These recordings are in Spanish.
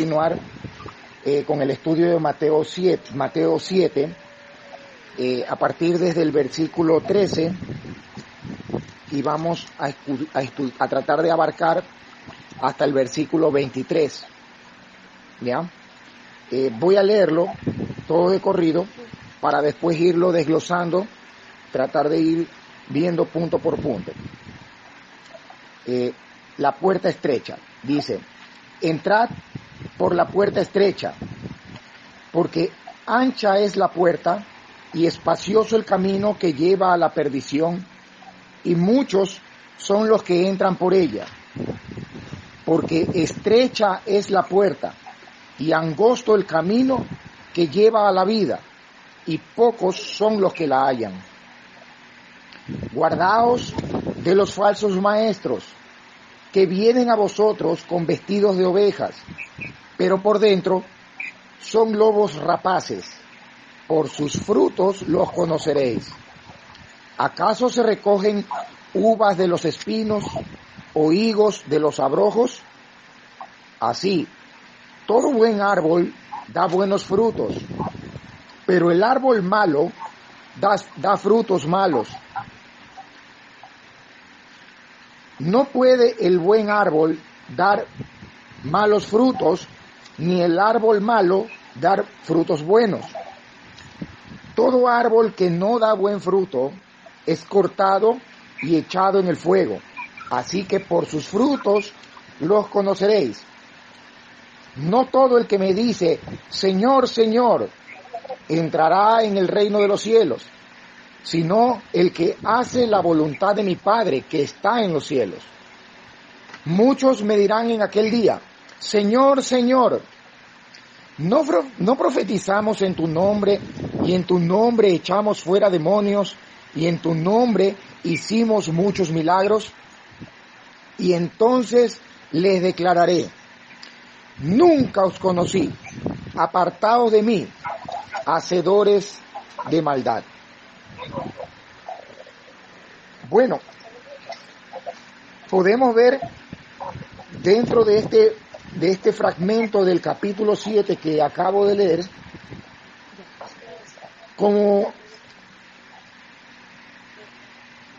continuar con el estudio de Mateo 7, a partir desde el versículo 13, y vamos a tratar de abarcar hasta el versículo 23. ¿Ya? Voy a leerlo todo de corrido para después irlo desglosando, tratar de ir viendo punto por punto. La puerta estrecha, dice: entrad por la puerta estrecha, porque ancha es la puerta y espacioso el camino que lleva a la perdición, y muchos son los que entran por ella. Porque estrecha es la puerta y angosto el camino que lleva a la vida, y pocos son los que la hallan. Guardaos de los falsos maestros, que vienen a vosotros con vestidos de ovejas, pero por dentro son lobos rapaces. Por sus frutos los conoceréis. ¿Acaso se recogen uvas de los espinos o higos de los abrojos? Así, todo buen árbol da buenos frutos, pero el árbol malo da frutos malos. No puede el buen árbol dar malos frutos, ni el árbol malo dar frutos buenos. Todo árbol que no da buen fruto es cortado y echado en el fuego. Así que por sus frutos los conoceréis. No todo el que me dice, Señor, Señor, entrará en el reino de los cielos, sino el que hace la voluntad de mi Padre que está en los cielos. Muchos me dirán en aquel día, Señor, Señor, ¿no profetizamos en tu nombre, y en tu nombre echamos fuera demonios, y en tu nombre hicimos muchos milagros? Y entonces les declararé, nunca os conocí, apartados de mí, hacedores de maldad. Bueno, podemos ver dentro de este fragmento del capítulo 7 que acabo de leer, como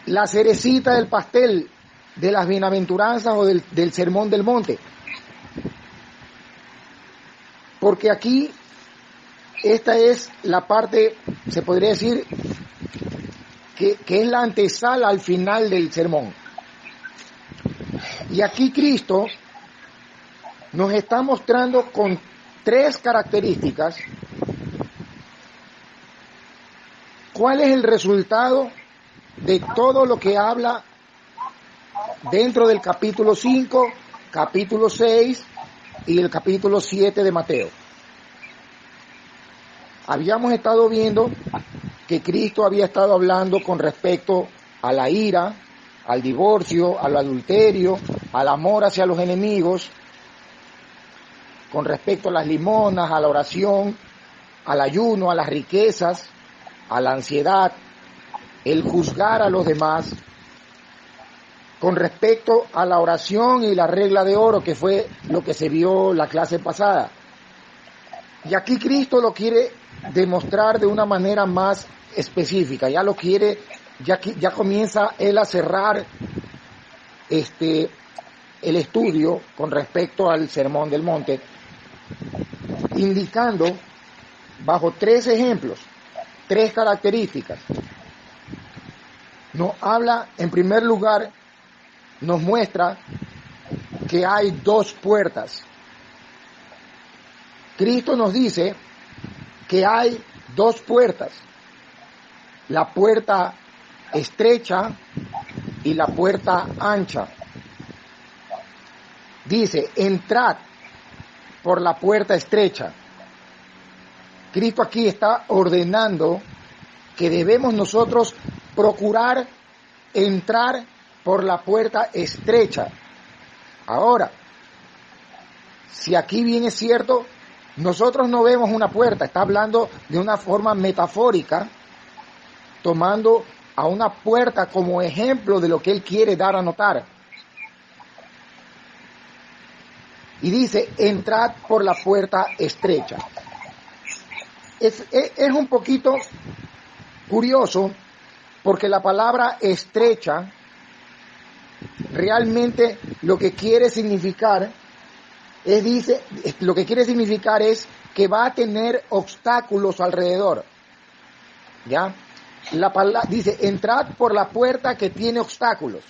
la cerecita del pastel de las bienaventuranzas o del sermón del monte. Porque aquí esta es la parte, se podría decir, que es la antesala al final del sermón. Y aquí Cristo nos está mostrando con 3 características cuál es el resultado de todo lo que habla dentro del capítulo 5, capítulo 6 y el capítulo 7 de Mateo. Habíamos estado viendo que Cristo había estado hablando con respecto a la ira, al divorcio, al adulterio, al amor hacia los enemigos, con respecto a las limonas, a la oración, al ayuno, a las riquezas, a la ansiedad, el juzgar a los demás, con respecto a la oración y la regla de oro, que fue lo que se vio la clase pasada. Y aquí Cristo lo quiere demostrar de una manera más específica, ya comienza él a cerrar el estudio con respecto al Sermón del Monte, indicando bajo 3 ejemplos, 3 características. Nos habla, en primer lugar, nos muestra que hay 2 puertas. Cristo nos dice que hay 2 puertas, la puerta estrecha y la puerta ancha. Dice, entrad por la puerta estrecha. Cristo aquí está ordenando que debemos nosotros procurar entrar por la puerta estrecha. Ahora, si aquí bien es cierto, nosotros no vemos una puerta, está hablando de una forma metafórica, tomando a una puerta como ejemplo de lo que él quiere dar a notar. Y dice, entrad por la puerta estrecha. Es un poquito curioso porque la palabra estrecha realmente lo que quiere significar es que va a tener obstáculos alrededor. ¿Ya? La palabra dice, entrad por la puerta que tiene obstáculos.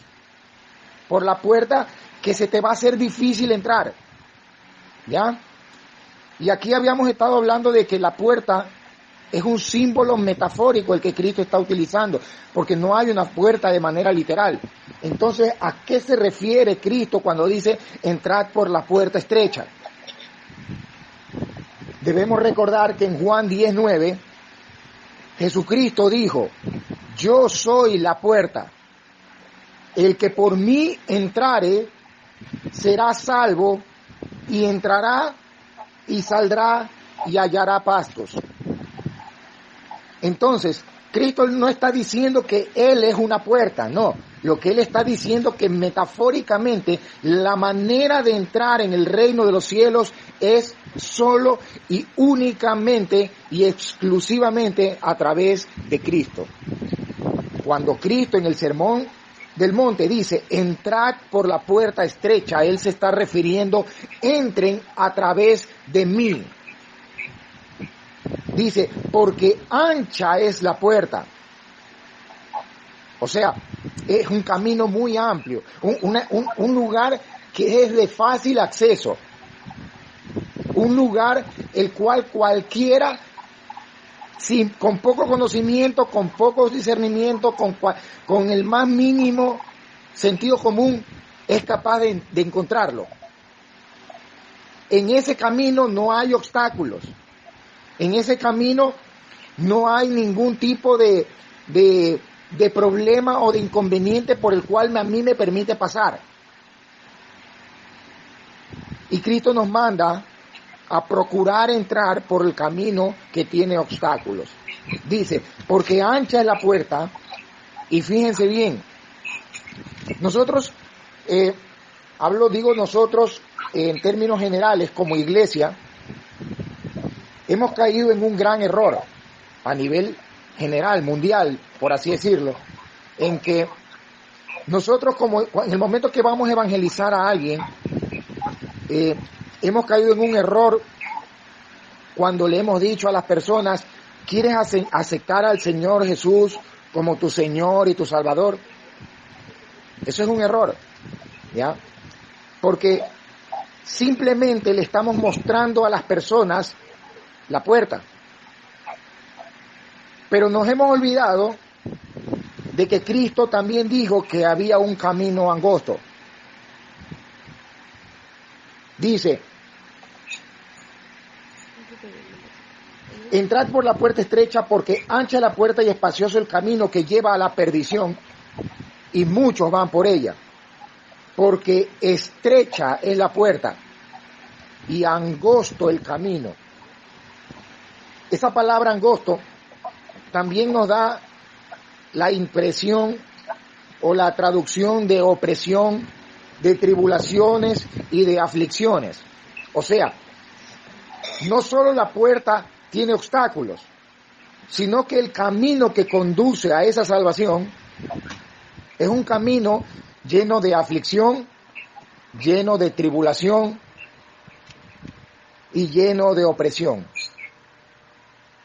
Por la puerta que se te va a hacer difícil entrar. ¿Ya? Y aquí habíamos estado hablando de que la puerta es un símbolo metafórico el que Cristo está utilizando, porque no hay una puerta de manera literal. Entonces, ¿a qué se refiere Cristo cuando dice entrad por la puerta estrecha? Debemos recordar que en Juan 10:9, Jesucristo dijo, yo soy la puerta, el que por mí entrare será salvo y entrará y saldrá y hallará pastos. Entonces, Cristo no está diciendo que Él es una puerta, no. Lo que Él está diciendo es que metafóricamente la manera de entrar en el reino de los cielos es solo y únicamente y exclusivamente a través de Cristo. Cuando Cristo en el Sermón del Monte dice, entrad por la puerta estrecha, Él se está refiriendo, entren a través de mí. Dice, porque ancha es la puerta. O sea, es un camino muy amplio, un lugar que es de fácil acceso. Un lugar el cual cualquiera, con poco conocimiento, con poco discernimiento, con el más mínimo sentido común, es capaz de encontrarlo. En ese camino no hay obstáculos. En ese camino no hay ningún tipo de problema o de inconveniente por el cual a mí me permite pasar. Y Cristo nos manda a procurar entrar por el camino que tiene obstáculos. Dice, porque ancha es la puerta, y fíjense bien, nosotros, digo nosotros en términos generales como iglesia, hemos caído en un gran error a nivel general, mundial, por así decirlo, en que nosotros en el momento que vamos a evangelizar a alguien, hemos caído en un error cuando le hemos dicho a las personas, ¿quieres aceptar al Señor Jesús como tu Señor y tu Salvador? Eso es un error, ¿ya? Porque simplemente le estamos mostrando a las personas la puerta. Pero nos hemos olvidado de que Cristo también dijo que había un camino angosto. Dice, entrad por la puerta estrecha porque ancha es la puerta y espacioso el camino que lleva a la perdición y muchos van por ella. Porque estrecha es la puerta y angosto el camino. Esa palabra angosto también nos da la impresión o la traducción de opresión, de tribulaciones y de aflicciones. O sea, no solo la puerta tiene obstáculos, sino que el camino que conduce a esa salvación es un camino lleno de aflicción, lleno de tribulación y lleno de opresión.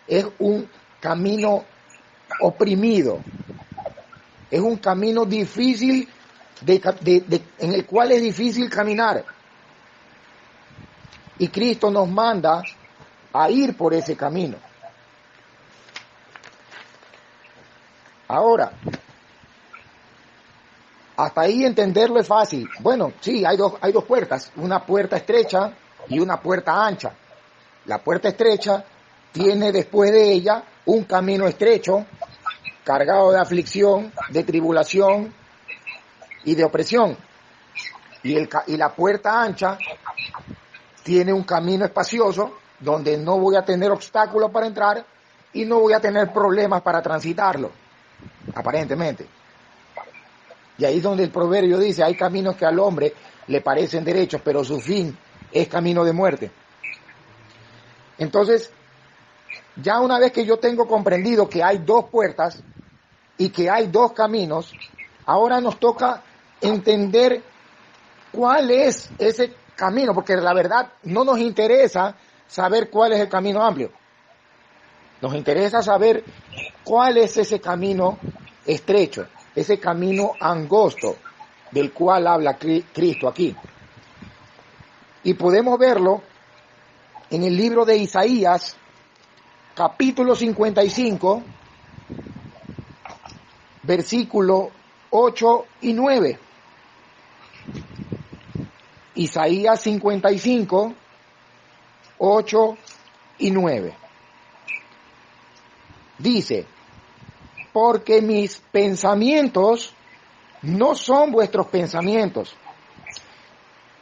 Es un camino oprimido, es un camino difícil en el cual es difícil caminar. Y Cristo nos manda a ir por ese camino. Ahora, hasta ahí entenderlo es fácil. Bueno, sí, hay dos puertas, una puerta estrecha y una puerta ancha. La puerta estrecha tiene después de ella un camino estrecho, cargado de aflicción, de tribulación y de opresión. Y la puerta ancha tiene un camino espacioso, donde no voy a tener obstáculos para entrar y no voy a tener problemas para transitarlo, aparentemente. Y ahí es donde el proverbio dice, hay caminos que al hombre le parecen derechos, pero su fin es camino de muerte. Entonces, ya una vez que yo tengo comprendido que hay dos puertas y que hay dos caminos, ahora nos toca entender cuál es ese camino, porque la verdad no nos interesa saber cuál es el camino amplio. Nos interesa saber cuál es ese camino estrecho, ese camino angosto del cual habla Cristo aquí. Y podemos verlo en el libro de Isaías, capítulo 55, versículo 8 y 9. Isaías 55, 8 y 9. Dice, porque mis pensamientos no son vuestros pensamientos,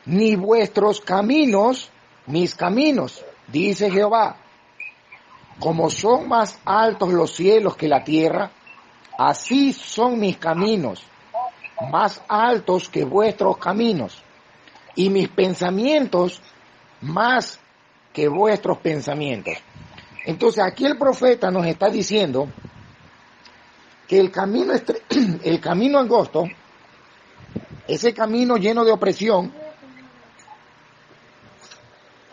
ni vuestros caminos mis caminos, dice Jehová. Como son más altos los cielos que la tierra, así son mis caminos, más altos que vuestros caminos, y mis pensamientos más que vuestros pensamientos. Entonces aquí el profeta nos está diciendo que el camino angosto, ese camino lleno de opresión,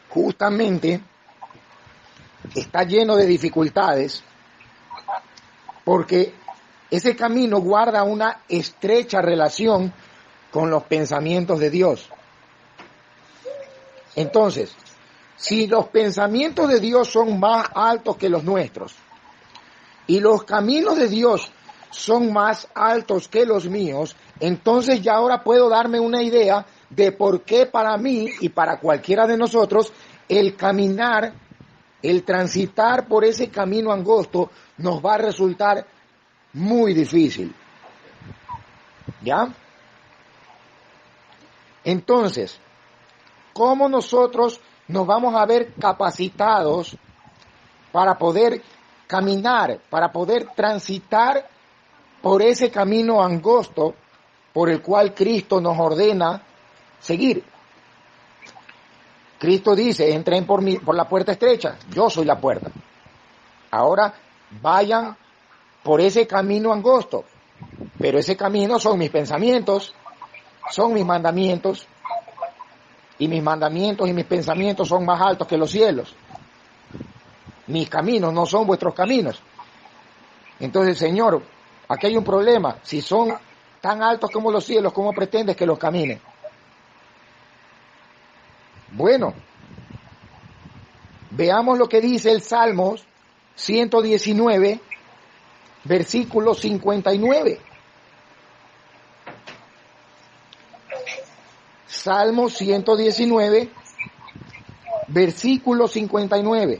justamente está lleno de dificultades, porque ese camino guarda una estrecha relación con los pensamientos de Dios. Entonces, si los pensamientos de Dios son más altos que los nuestros, y los caminos de Dios son más altos que los míos, entonces ya ahora puedo darme una idea de por qué para mí y para cualquiera de nosotros el caminar, el transitar por ese camino angosto nos va a resultar muy difícil. ¿Ya? Entonces, ¿cómo nosotros nos vamos a ver capacitados para poder caminar, para poder transitar por ese camino angosto por el cual Cristo nos ordena seguir? Cristo dice, entren por la puerta estrecha, yo soy la puerta. Ahora vayan por ese camino angosto, pero ese camino son mis pensamientos, son mis mandamientos, y mis mandamientos y mis pensamientos son más altos que los cielos. Mis caminos no son vuestros caminos. Entonces, Señor, aquí hay un problema. Si son tan altos como los cielos, ¿cómo pretendes que los camine? Bueno, veamos lo que dice el Salmo 119, versículo 59. Salmo 119, versículo 59.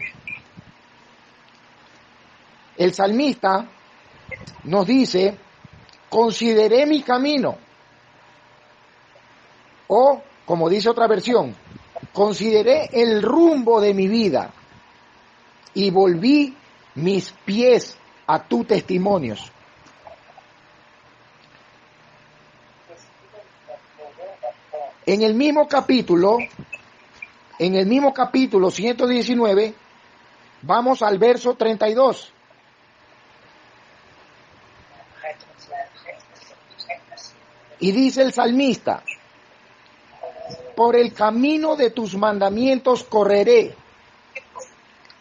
El salmista nos dice, consideré mi camino, o, como dice otra versión, consideré el rumbo de mi vida y volví mis pies a tus testimonios. En el mismo capítulo 119, vamos al verso 32. Y dice el salmista, por el camino de tus mandamientos correré,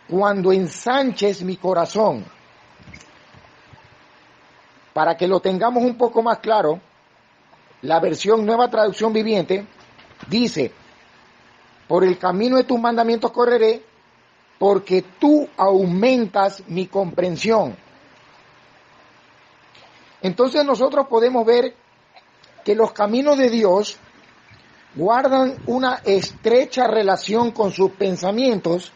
cuando ensanches mi corazón. Para que lo tengamos un poco más claro, la versión Nueva Traducción Viviente dice, por el camino de tus mandamientos correré, porque tú aumentas mi comprensión. Entonces nosotros podemos ver que los caminos de Dios guardan una estrecha relación con sus pensamientos,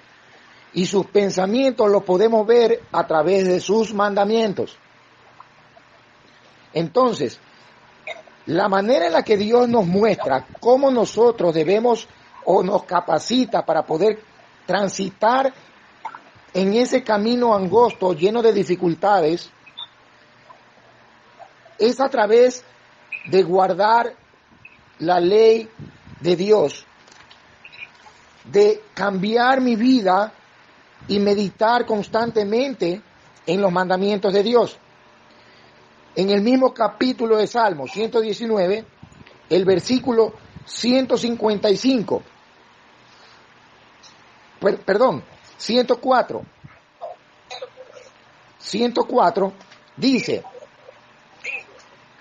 y sus pensamientos los podemos ver a través de sus mandamientos. Entonces, la manera en la que Dios nos muestra cómo nosotros debemos o nos capacita para poder transitar en ese camino angosto lleno de dificultades es a través de guardar la ley de Dios. de cambiar mi vida y meditar constantemente en los mandamientos de Dios. En el mismo capítulo de Salmo 119, el versículo 155, 104 dice: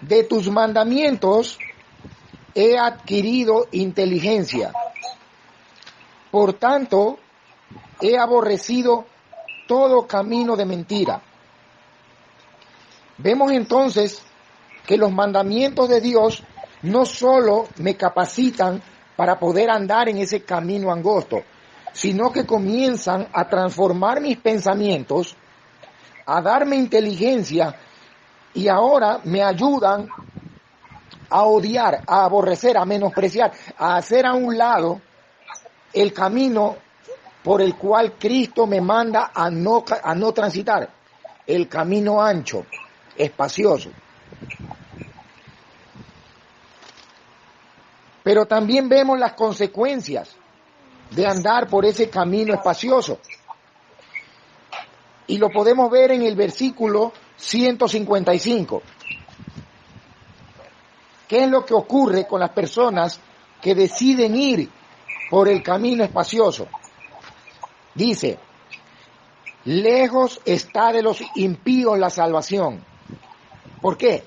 de tus mandamientos he adquirido inteligencia, por tanto he aborrecido todo camino de mentira. Vemos entonces que los mandamientos de Dios no solo me capacitan para poder andar en ese camino angosto, sino que comienzan a transformar mis pensamientos, a darme inteligencia, y ahora me ayudan a odiar, a aborrecer, a menospreciar, a hacer a un lado el camino por el cual Cristo me manda a no transitar, el camino ancho, espacioso. Pero también vemos las consecuencias de andar por ese camino espacioso. Y lo podemos ver en el versículo 155. ¿Qué es lo que ocurre con las personas que deciden ir por el camino espacioso? Dice: lejos está de los impíos la salvación. ¿Por qué?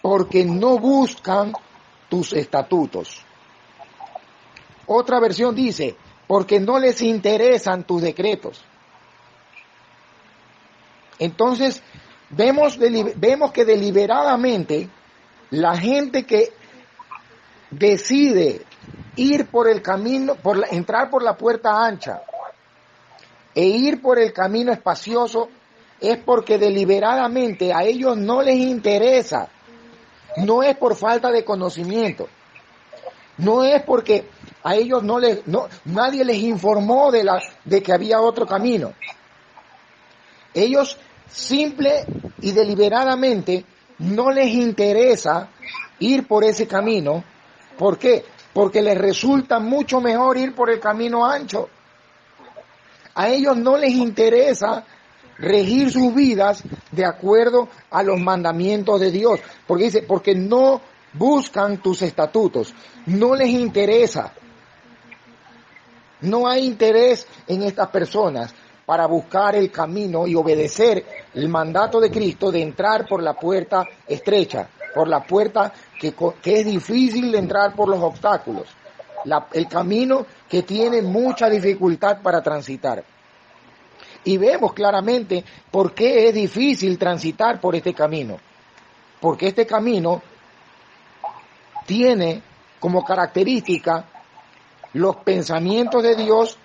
Porque no buscan tus estatutos. Otra versión dice: porque no les interesan tus decretos. Entonces, vemos que deliberadamente la gente que decide ir por el camino, entrar por la puerta ancha e ir por el camino espacioso, es porque deliberadamente a ellos no les interesa. No es por falta de conocimiento. No es porque a ellos nadie les informó de que había otro camino. Ellos simple y deliberadamente no les interesa ir por ese camino. ¿Por qué? Porque les resulta mucho mejor ir por el camino ancho. A ellos no les interesa regir sus vidas de acuerdo a los mandamientos de Dios. Porque dice: porque no buscan tus estatutos. No les interesa. No hay interés en estas personas para buscar el camino y obedecer el mandato de Cristo de entrar por la puerta estrecha, por la puerta que es difícil de entrar por los obstáculos, el camino que tiene mucha dificultad para transitar. Y vemos claramente por qué es difícil transitar por este camino. Porque este camino tiene como característica los pensamientos de Dios,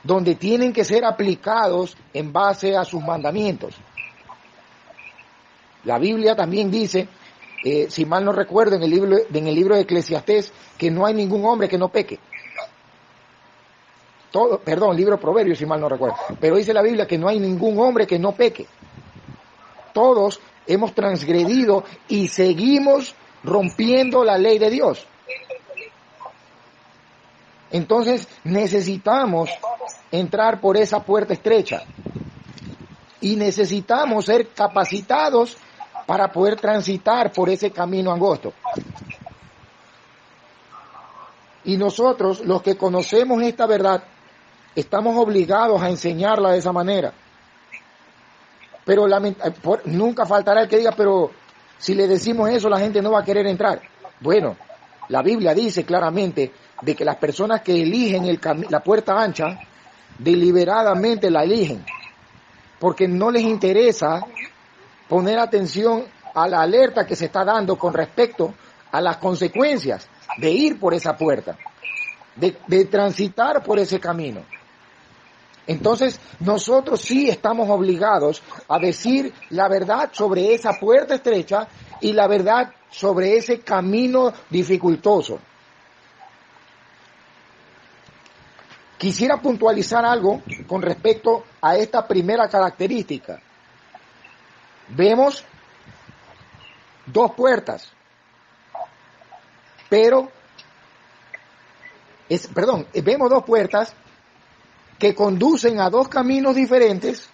donde tienen que ser aplicados en base a sus mandamientos. La Biblia también dice, si mal no recuerdo, en el libro de Eclesiastés, que no hay ningún hombre que no peque. Libro de Proverbios, si mal no recuerdo. Pero dice la Biblia que no hay ningún hombre que no peque. Todos hemos transgredido y seguimos rompiendo la ley de Dios. Entonces necesitamos entrar por esa puerta estrecha y necesitamos ser capacitados para poder transitar por ese camino angosto. Y nosotros, los que conocemos esta verdad, estamos obligados a enseñarla de esa manera. Pero nunca faltará el que diga: pero si le decimos eso, la gente no va a querer entrar. Bueno, la Biblia dice claramente de que las personas que eligen la puerta ancha, deliberadamente la eligen, porque no les interesa poner atención a la alerta que se está dando con respecto a las consecuencias de ir por esa puerta, de transitar por ese camino. Entonces, nosotros sí estamos obligados a decir la verdad sobre esa puerta estrecha y la verdad sobre ese camino dificultoso. Quisiera puntualizar algo con respecto a esta primera característica. Vemos dos puertas, pero vemos dos puertas que conducen a dos caminos diferentes,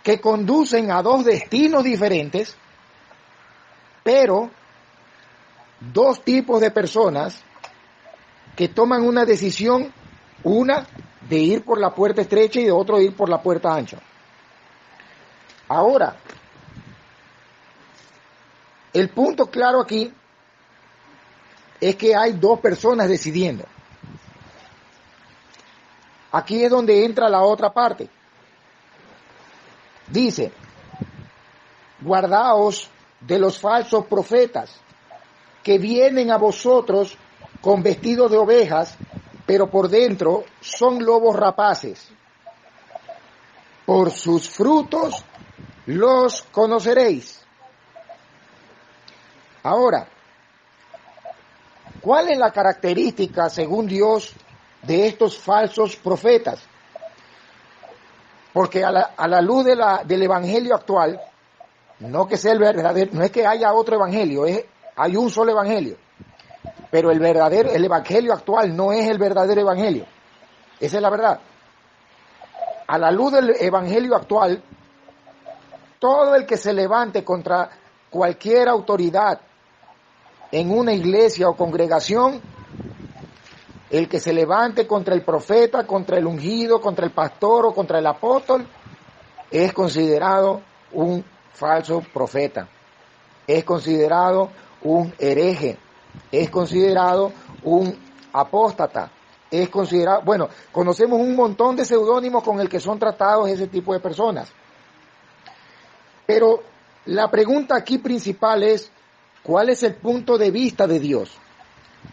que conducen a dos destinos diferentes, pero dos tipos de personas que toman una decisión, una de ir por la puerta estrecha y de otro de ir por la puerta ancha. Ahora, el punto claro aquí es que hay dos personas decidiendo. Aquí es donde entra la otra parte. Dice, guardaos de los falsos profetas que vienen a vosotros con vestidos de ovejas, pero por dentro son lobos rapaces. Por sus frutos los conoceréis. Ahora, ¿cuál es la característica, según Dios, de estos falsos profetas? Porque a la luz del evangelio actual, no que sea el verdadero, no es que haya otro evangelio, hay un solo evangelio. Pero el evangelio actual no es el verdadero evangelio. Esa es la verdad. A la luz del evangelio actual, todo el que se levante contra cualquier autoridad en una iglesia o congregación, el que se levante contra el profeta, contra el ungido, contra el pastor o contra el apóstol, es considerado un falso profeta, es considerado un hereje, es considerado un apóstata, es considerado, bueno, conocemos un montón de seudónimos con el que son tratados ese tipo de personas. Pero la pregunta aquí principal es, ¿cuál es el punto de vista de Dios?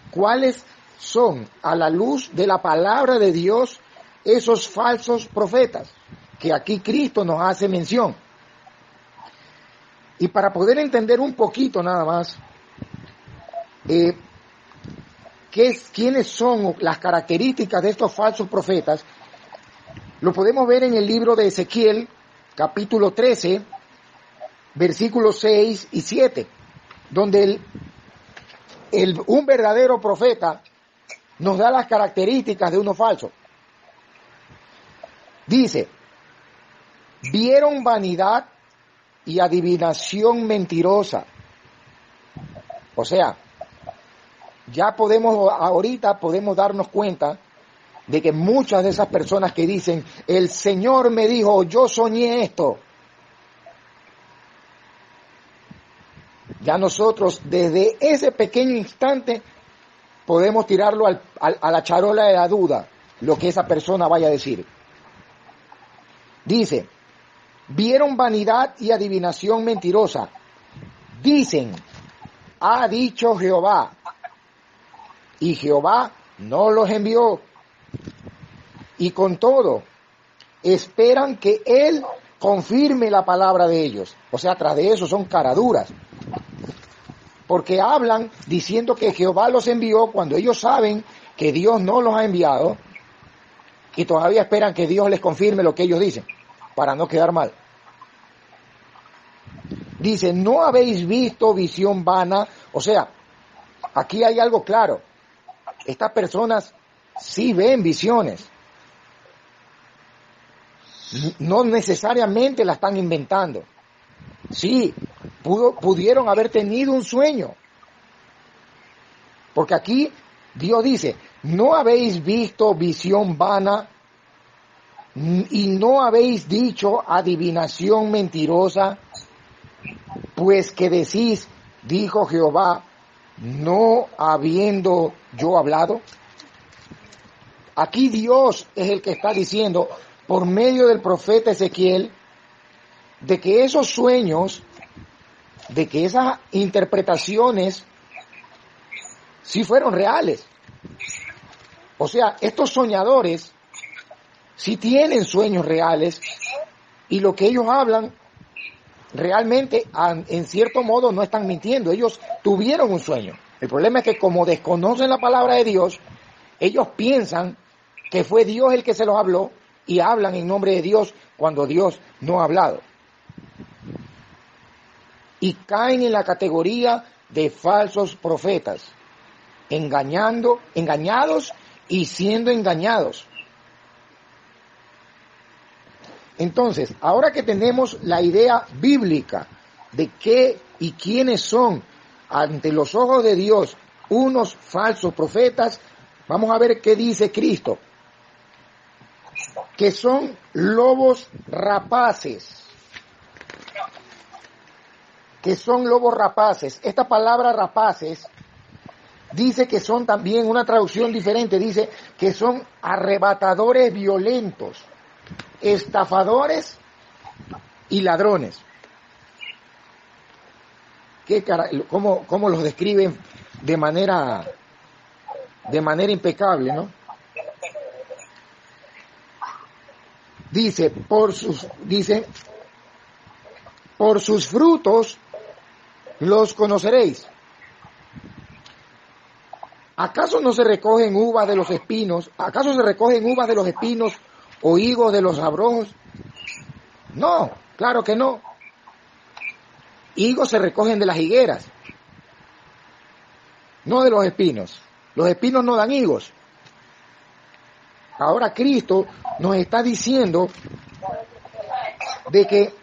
¿Cuáles son, a la luz de la palabra de Dios, esos falsos profetas que aquí Cristo nos hace mención? Y para poder entender un poquito nada más, quiénes son las características de estos falsos profetas, lo podemos ver en el libro de Ezequiel, capítulo 13, versículos 6 y 7, donde un verdadero profeta nos da las características de uno falso. Dice, vieron vanidad y adivinación mentirosa. O sea, ahorita podemos darnos cuenta de que muchas de esas personas que dicen, el Señor me dijo, yo soñé esto. Ya nosotros desde ese pequeño instante podemos tirarlo a la charola de la duda, lo que esa persona vaya a decir. Dice, vieron vanidad y adivinación mentirosa. Dicen, ha dicho Jehová, y Jehová no los envió. Y con todo, esperan que Él confirme la palabra de ellos. O sea, tras de eso son caraduras. Porque hablan diciendo que Jehová los envió cuando ellos saben que Dios no los ha enviado y todavía esperan que Dios les confirme lo que ellos dicen, para no quedar mal. Dice, ¿no habéis visto visión vana? O sea, aquí hay algo claro. Estas personas sí ven visiones. No necesariamente la están inventando. Sí, pudieron haber tenido un sueño. Porque aquí Dios dice, ¿no habéis visto visión vana y no habéis dicho adivinación mentirosa? Pues que decís, dijo Jehová, no habiendo yo hablado. Aquí Dios es el que está diciendo, por medio del profeta Ezequiel, de que esos sueños, de que esas interpretaciones sí fueron reales. O sea, estos soñadores sí tienen sueños reales y lo que ellos hablan realmente, en cierto modo, no están mintiendo. Ellos tuvieron un sueño. El problema es que como desconocen la palabra de Dios, ellos piensan que fue Dios el que se los habló y hablan en nombre de Dios cuando Dios no ha hablado. Y caen en la categoría de falsos profetas. engañados y siendo engañados. Entonces, ahora que tenemos la idea bíblica de qué y quiénes son ante los ojos de Dios unos falsos profetas, vamos a ver qué dice Cristo. Que son lobos rapaces. Que son lobos rapaces. Esta palabra rapaces dice que son también, una traducción diferente, dice que son arrebatadores violentos, estafadores y ladrones. ¿Cómo los describen de manera impecable, ¿no? Dice, por sus frutos los conoceréis. ¿Acaso no se recogen uvas de los espinos? ¿Acaso se recogen uvas de los espinos o higos de los abrojos? No, claro que no. Higos se recogen de las higueras, no de los espinos. Los espinos no dan higos. Ahora Cristo nos está diciendo de que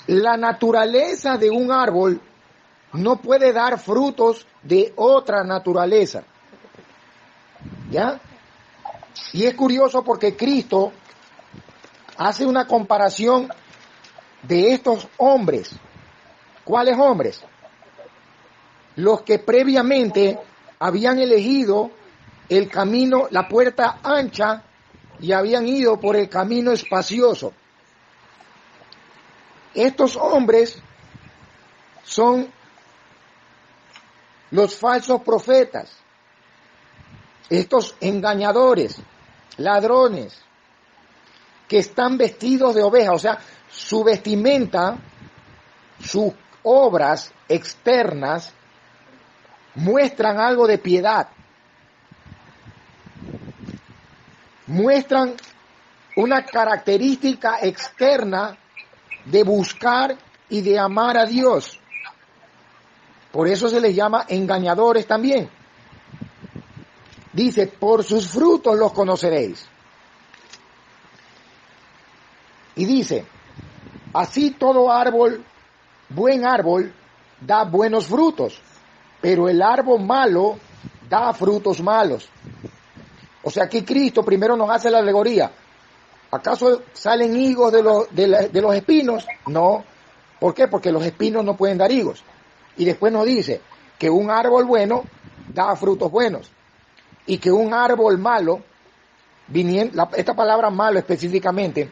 la naturaleza de un árbol no puede dar frutos de otra naturaleza. ¿Ya? Y es curioso porque Cristo hace una comparación de estos hombres. ¿Cuáles hombres? Los que previamente habían elegido el camino, la puerta ancha, y habían ido por el camino espacioso. Estos hombres son los falsos profetas, estos engañadores, ladrones, que están vestidos de oveja, o sea, su vestimenta, sus obras externas muestran algo de piedad, muestran una característica externa de buscar y de amar a Dios. Por eso se les llama engañadores también. Dice, por sus frutos los conoceréis. Y dice, así todo árbol, buen árbol, da buenos frutos, pero el árbol malo da frutos malos. O sea, aquí Cristo primero nos hace la alegoría. ¿Acaso salen higos de los espinos? No. ¿Por qué? Porque los espinos no pueden dar higos. Y después nos dice que un árbol bueno da frutos buenos. Y que un árbol malo, esta palabra malo específicamente,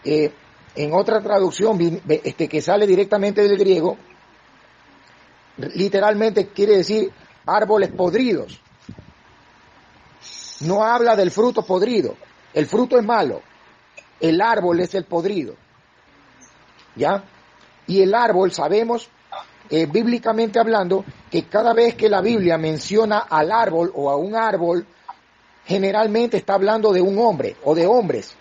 en otra traducción que sale directamente del griego, literalmente quiere decir árboles podridos. No habla del fruto podrido. El fruto es malo. El árbol es el podrido. ¿Ya? Y el árbol, sabemos, bíblicamente hablando, que cada vez que la Biblia menciona al árbol o a un árbol, generalmente está hablando de un hombre o de hombres.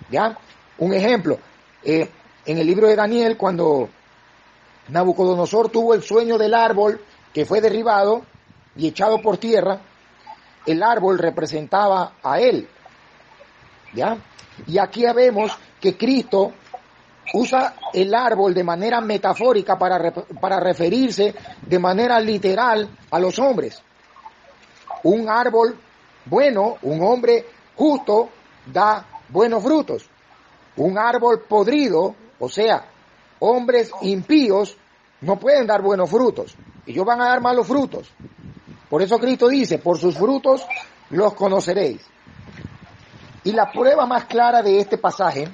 ¿Ya? Un ejemplo, en el libro de Daniel, cuando Nabucodonosor tuvo el sueño del árbol que fue derribado y echado por tierra, el árbol representaba a él. ¿Ya? Y aquí vemos que Cristo usa el árbol de manera metafórica para referirse de manera literal a los hombres. Un árbol bueno, un hombre justo, da buenos frutos. Un árbol podrido, o sea, hombres impíos, no pueden dar buenos frutos. Ellos van a dar malos frutos. Por eso Cristo dice, por sus frutos los conoceréis. Y la prueba más clara de este pasaje,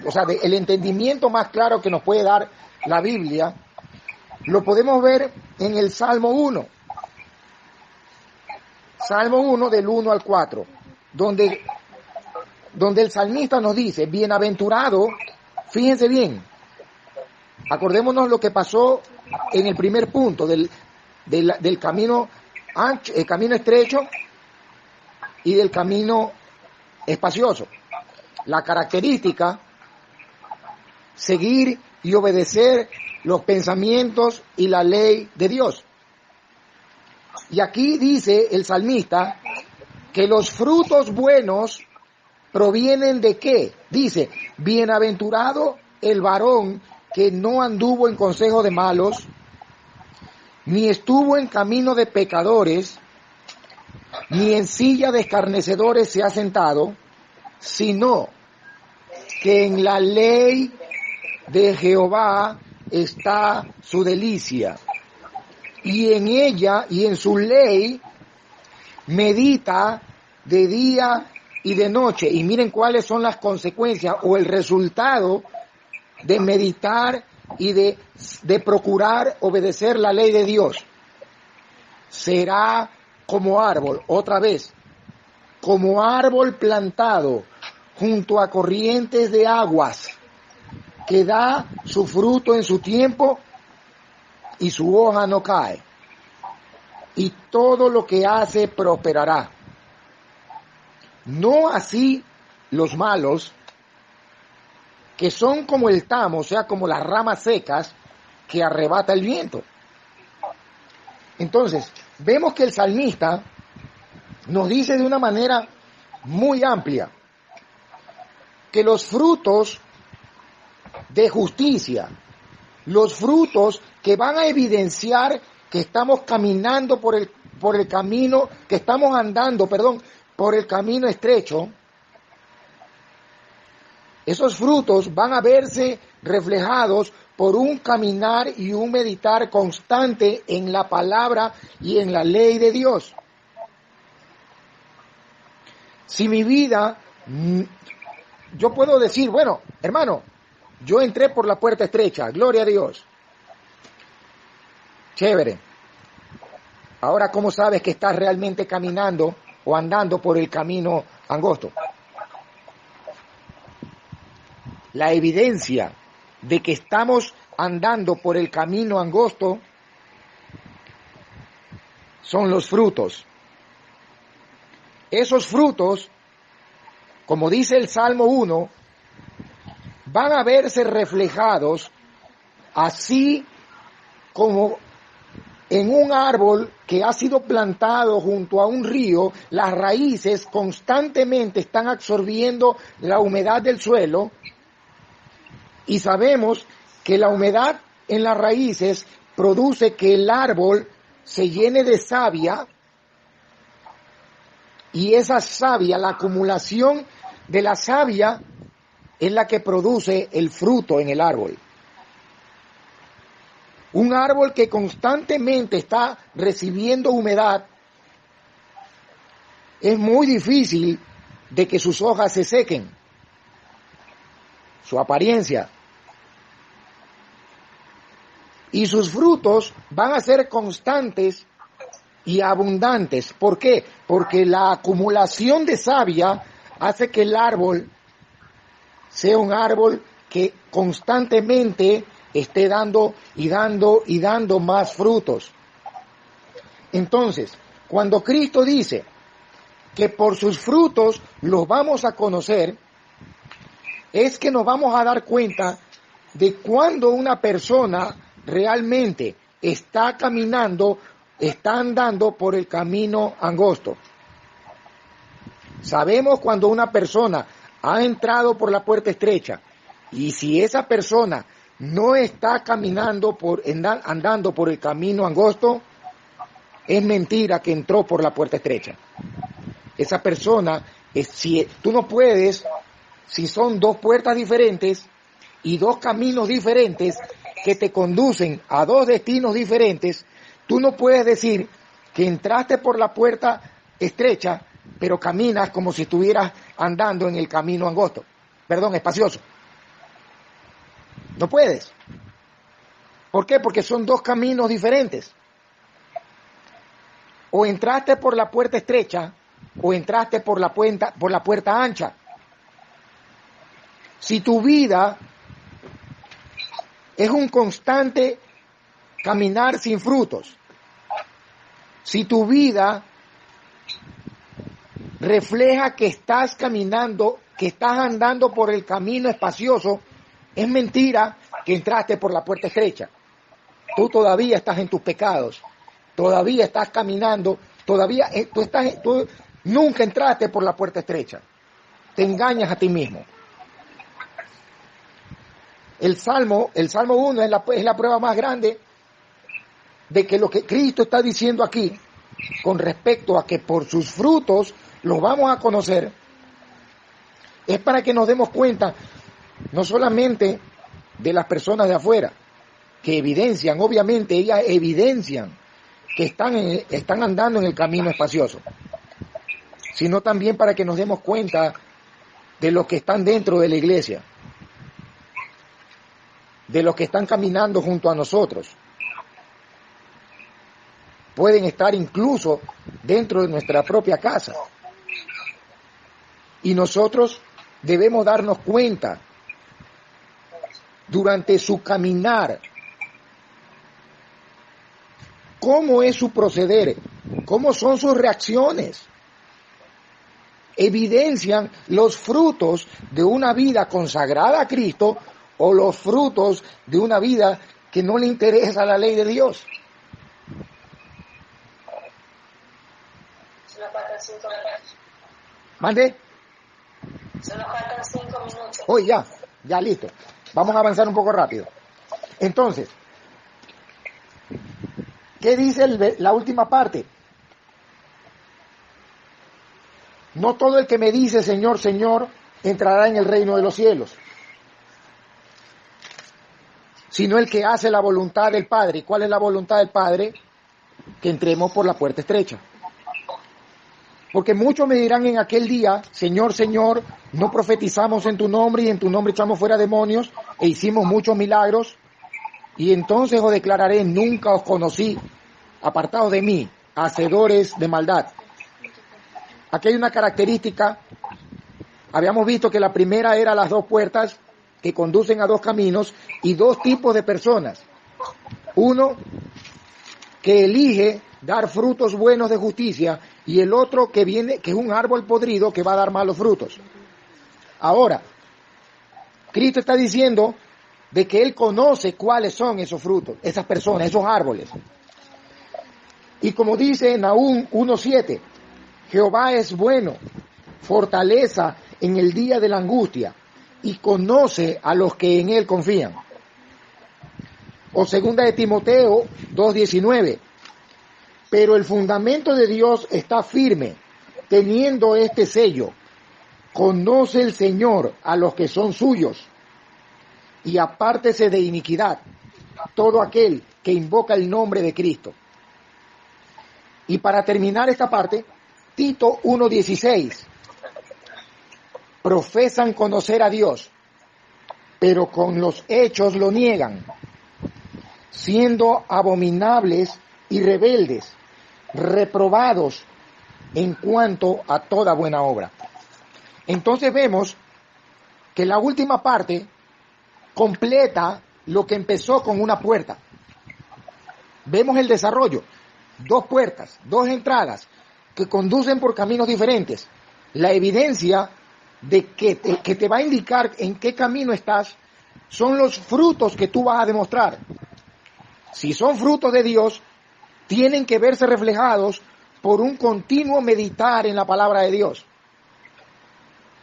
o sea, el entendimiento más claro que nos puede dar la Biblia, lo podemos ver en el Salmo 1. Salmo 1 del 1 al 4, donde el salmista nos dice, bienaventurado, fíjense bien, acordémonos lo que pasó en el primer punto del camino ancho, el camino estrecho y del camino espacioso. La característica, seguir y obedecer los pensamientos y la ley de Dios. Y aquí dice el salmista que los frutos buenos provienen de qué. Dice, bienaventurado el varón que no anduvo en consejo de malos, ni estuvo en camino de pecadores, ni en silla de escarnecedores se ha sentado, sino que en la ley de Jehová está su delicia, y en ella y en su ley medita de día y de noche. Y miren cuáles son las consecuencias o el resultado de meditar y de procurar obedecer la ley de Dios. Será como árbol, otra vez, como árbol plantado junto a corrientes de aguas, que da su fruto en su tiempo y su hoja no cae, y todo lo que hace prosperará. No así los malos, que son como el tamo, o sea, como las ramas secas que arrebata el viento. Entonces, vemos que el salmista nos dice de una manera muy amplia que los frutos de justicia, los frutos que van a evidenciar que estamos caminando por el camino, que estamos andando, por el camino estrecho, esos frutos van a verse reflejados por un caminar y un meditar constante en la palabra y en la ley de Dios. Si mi vida, yo puedo decir, bueno, hermano, yo entré por la puerta estrecha, gloria a Dios. Chévere. Ahora, ¿cómo sabes que estás realmente caminando o andando por el camino angosto? La evidencia de que estamos andando por el camino angosto son los frutos. Esos frutos, como dice el Salmo 1, van a verse reflejados así como en un árbol que ha sido plantado junto a un río. Las raíces constantemente están absorbiendo la humedad del suelo, y sabemos que la humedad en las raíces produce que el árbol se llene de savia, y esa savia, la acumulación de la savia, es la que produce el fruto en el árbol. Un árbol que constantemente está recibiendo humedad, es muy difícil de que sus hojas se sequen, su apariencia. Y sus frutos van a ser constantes y abundantes. ¿Por qué? Porque la acumulación de savia hace que el árbol sea un árbol que constantemente esté dando y dando y dando más frutos. Entonces, cuando Cristo dice que por sus frutos los vamos a conocer, es que nos vamos a dar cuenta de cuando una persona realmente está caminando, está andando por el camino angosto. Sabemos cuando una persona ha entrado por la puerta estrecha, y si esa persona no está caminando andando por el camino angosto, es mentira que entró por la puerta estrecha. Esa persona, tú no puedes, si son dos puertas diferentes y dos caminos diferentes que te conducen a dos destinos diferentes, tú no puedes decir que entraste por la puerta estrecha, pero caminas como si estuvieras andando en el camino angosto, espacioso. No puedes. ¿Por qué? Porque son dos caminos diferentes. O entraste por la puerta estrecha, o entraste por la puerta ancha. Si tu vida es un constante caminar sin frutos, si tu vida refleja que estás caminando, que estás andando por el camino espacioso, es mentira que entraste por la puerta estrecha. Tú todavía estás en tus pecados, todavía estás caminando, todavía tú nunca entraste por la puerta estrecha. Te engañas a ti mismo. El Salmo 1 es la prueba más grande de que lo que Cristo está diciendo aquí, con respecto a que por sus frutos los vamos a conocer, es para que nos demos cuenta no solamente de las personas de afuera, que evidencian, obviamente ellas evidencian que están andando en el camino espacioso, sino también para que nos demos cuenta de los que están dentro de la iglesia, de los que están caminando junto a nosotros. Pueden estar incluso dentro de nuestra propia casa. Y nosotros debemos darnos cuenta durante su caminar cómo es su proceder, cómo son sus reacciones. Evidencian los frutos de una vida consagrada a Cristo o los frutos de una vida que no le interesa la ley de Dios. ¿Mande? Solo faltan 5 minutos. Hoy ya listo. Vamos a avanzar un poco rápido. Entonces, ¿qué dice la última parte? No todo el que me dice Señor, Señor, entrará en el reino de los cielos, sino el que hace la voluntad del Padre. ¿Y cuál es la voluntad del Padre? Que entremos por la puerta estrecha. Porque muchos me dirán en aquel día, Señor, Señor, no profetizamos en tu nombre y en tu nombre echamos fuera demonios e hicimos muchos milagros. Y entonces os declararé, nunca os conocí, apartados de mí, hacedores de maldad. Aquí hay una característica. Habíamos visto que la primera era las dos puertas que conducen a dos caminos y dos tipos de personas. Uno que elige dar frutos buenos de justicia y el otro que es un árbol podrido que va a dar malos frutos. Ahora, Cristo está diciendo de que Él conoce cuáles son esos frutos, esas personas, esos árboles. Y como dice Nahum 1:7, Jehová es bueno, fortaleza en el día de la angustia, y conoce a los que en Él confían. O segunda de Timoteo 2:19, pero el fundamento de Dios está firme, teniendo este sello: conoce el Señor a los que son suyos, y apártese de iniquidad todo aquel que invoca el nombre de Cristo. Y para terminar esta parte, Tito 1:16, profesan conocer a Dios, pero con los hechos lo niegan, siendo abominables y rebeldes, reprobados en cuanto a toda buena obra. Entonces vemos que la última parte completa lo que empezó con una puerta. Vemos el desarrollo, dos puertas, dos entradas que conducen por caminos diferentes. La evidencia de que te va a indicar en qué camino estás son los frutos que tú vas a demostrar. Si son frutos de Dios, tienen que verse reflejados por un continuo meditar en la palabra de Dios.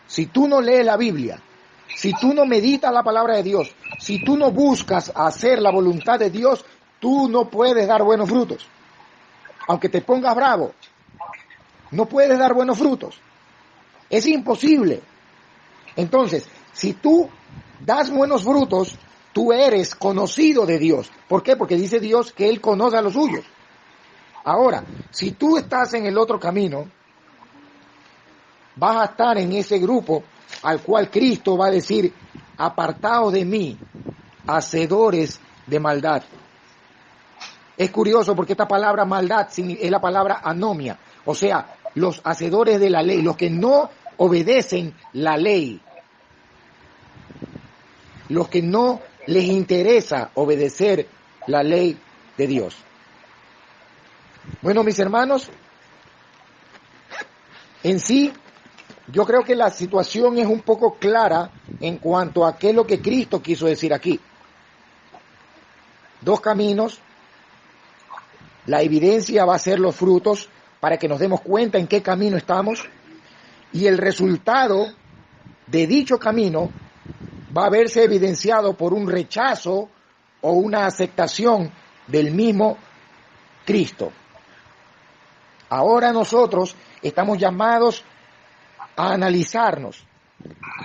Si tú no lees la Biblia, si tú no meditas la palabra de Dios, si tú no buscas hacer la voluntad de Dios, tú no puedes dar buenos frutos. Aunque te pongas bravo, no puedes dar buenos frutos. Es imposible. Entonces, si tú das buenos frutos, tú eres conocido de Dios. ¿Por qué? Porque dice Dios que Él conoce a los suyos. Ahora, si tú estás en el otro camino, vas a estar en ese grupo al cual Cristo va a decir: apartaos de mí, hacedores de maldad. Es curioso porque esta palabra maldad es la palabra anomia, o sea, los hacedores de la ley, los que no obedecen la ley, los que no les interesa obedecer la ley de Dios. Bueno, mis hermanos, en sí, yo creo que la situación es un poco clara en cuanto a qué es lo que Cristo quiso decir aquí. dos caminos. La evidencia va a ser los frutos para que nos demos cuenta en qué camino estamos, y el resultado de dicho camino va a verse evidenciado por un rechazo o una aceptación del mismo Cristo. Ahora nosotros estamos llamados a analizarnos,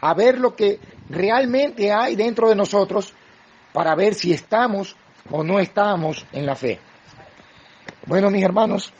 a ver lo que realmente hay dentro de nosotros para ver si estamos o no estamos en la fe. Bueno, mis hermanos,